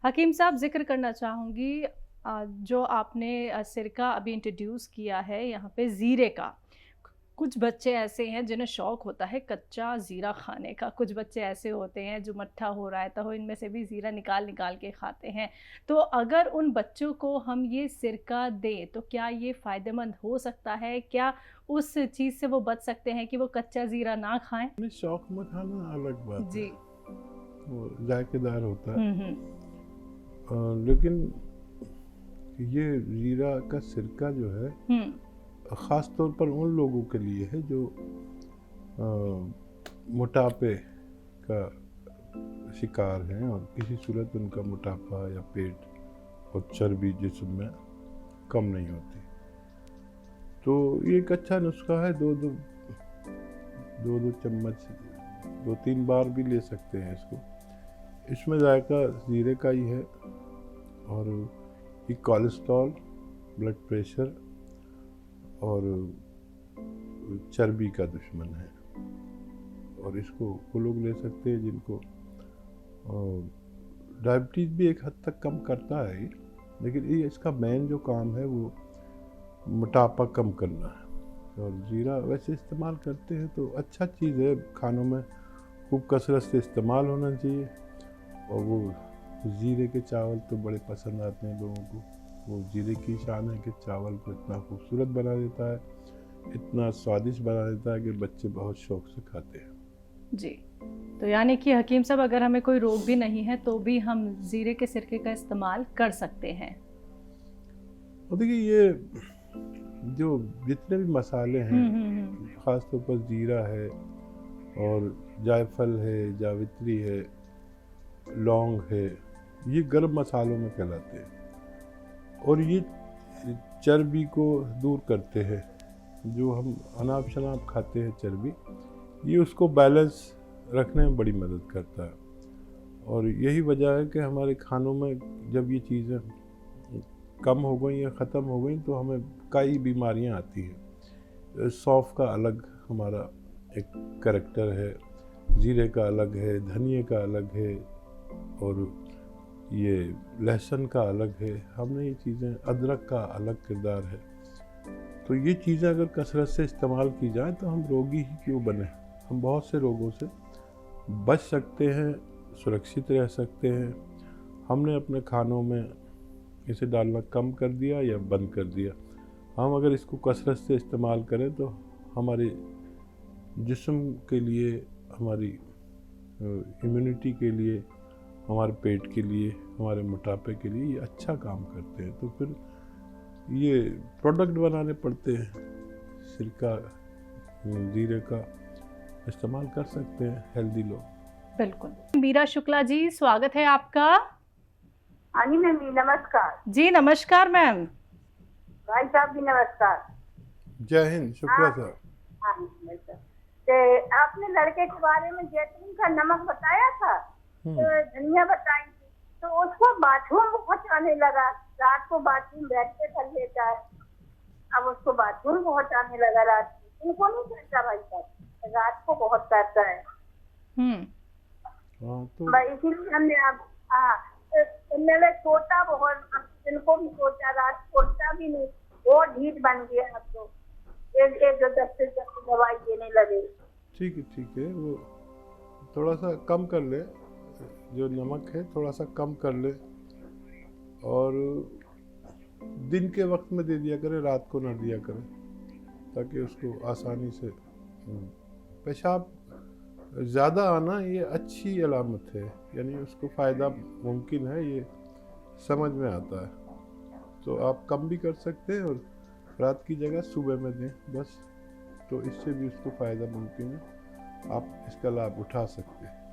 हकीम साहब, ज़िक्र करना चाहूँगी जो आपने सिरका अभी इंट्रोड्यूस किया है यहाँ पे ज़ीरे का। कुछ बच्चे ऐसे हैं जिन्हें शौक़ होता है कच्चा ज़ीरा खाने का, कुछ बच्चे ऐसे होते हैं जो मट्ठा हो, रायता हो, इनमें से भी ज़ीरा निकाल-निकाल के खाते हैं। तो अगर उन बच्चों को हम ये सिरका दें, तो क्या ये फ़ायदेमंद हो सकता है? क्या उस चीज़ से वो बच सकते हैं कि वो कच्चा ज़ीरा ना खाएँ? नहीं, शौक में खाना अलग बात है, जी। वो जायकेदार होता है। हुँ, हुँ। लेकिन ये ज़ीरा का सिरका जो है हुँ। ख़ास तौर पर उन लोगों के लिए है जो मोटापे का शिकार हैं और किसी सूरत उनका मोटापा या पेट और चर्बी जिस्म में कम नहीं होती। तो ये एक अच्छा नुस्खा है। दो दो चम्मच 2-3 बार भी ले सकते हैं इसको। इसमें जायका ज़ीरे का ही है और ये कोलेस्ट्रॉल, ब्लड प्रेशर और चर्बी का दुश्मन है और इसको वो लोग ले सकते हैं जिनको डायबिटीज़ भी एक हद तक कम करता है ये, लेकिन ये इसका मेन जो काम है वो मोटापा कम करना है। और ज़ीरा वैसे इस्तेमाल करते हैं तो अच्छा चीज़ है, खानों में खूब कसरत से इस्तेमाल होना चाहिए। और वो ज़ीरे के चावल तो बड़े पसंद आते हैं लोगों को। वो ज़ीरे की शान है कि चावल को इतना खूबसूरत बना देता है, इतना स्वादिष्ट बना देता है कि बच्चे बहुत शौक़ से खाते हैं। जी। तो यानी कि हकीम साहब, अगर हमें कोई रोग भी नहीं है तो भी हम ज़ीरे के सिरके का इस्तेमाल कर सकते हैं। और देखिए, ये जो जितने भी मसाले हैं, ख़ास तौर पर ज़ीरा है और जायफल है, जावित्री है, लौंग है, ये गर्म मसालों में कहलाते हैं और ये चर्बी को दूर करते हैं। जो हम अनाप-शनाप खाते हैं चर्बी, ये उसको बैलेंस रखने में बड़ी मदद करता है। और यही वजह है कि हमारे खानों में जब ये चीज़ें कम हो गई या ख़त्म हो गई तो हमें कई बीमारियां आती हैं। सौंफ का अलग हमारा एक करैक्टर है, ज़ीरे का अलग है, धनिए का अलग है और ये लहसुन का अलग है। हमने ये चीज़ें, अदरक का अलग किरदार है। तो ये चीज़ें अगर कसरत से इस्तेमाल की जाए तो हम रोगी ही क्यों बने, हम बहुत से रोगों से बच सकते हैं, सुरक्षित रह सकते हैं। हमने अपने खानों में इसे डालना कम कर दिया या बंद कर दिया। हम अगर इसको कसरत से इस्तेमाल करें तो हमारे जिस्म के लिए, हमारी इम्यूनिटी के लिए, हमारे पेट के लिए, हमारे मोटापे के लिए ये अच्छा काम करते हैं। तो फिर ये प्रोडक्ट बनाने पड़ते हैं। सिरका, ज़ीरे का इस्तेमाल कर सकते हैं हेल्दी लोग। बिल्कुल। मीरा शुक्ला जी, स्वागत है आपका। हाँ जी मैम, नमस्कार। जी नमस्कार मैम। भाई साहब भी नमस्कार। जय हिंद, शुक्ला साहब। हाँ नमस्कार। आपने लड़के के बारे में जैतून का नमक बताया था, तो धनिया बताई थी, तो उसको बाथरूम बहुत आने लगा। रात को बाथरूम बैठ के कर लेता है, अब उसको बाथरूम बहुत आने लगा रात को। इनको नहीं करता भाई साहब, रात को बहुत करता है। तो इसीलिए हमने मेरे सोता बहुत, इनको भी सोचा, रात सोता भी नहीं, बहुत ढीठ बन गया। अब तो एक दफ्ते दवाई देने लगे। ठीक है, वो थोड़ा सा कम कर ले, जो नमक है थोड़ा सा कम कर ले और दिन के वक्त में दे दिया करे, रात को ना दिया करे, ताकि उसको आसानी से पेशाब ज़्यादा आना ये अच्छी अलामत है, यानी उसको फ़ायदा मुमकिन है, ये समझ में आता है। तो आप कम भी कर सकते हैं और रात की जगह सुबह में दें बस, तो इससे भी उसको फ़ायदा मुमकिन है। आप इसका लाभ उठा सकते हैं।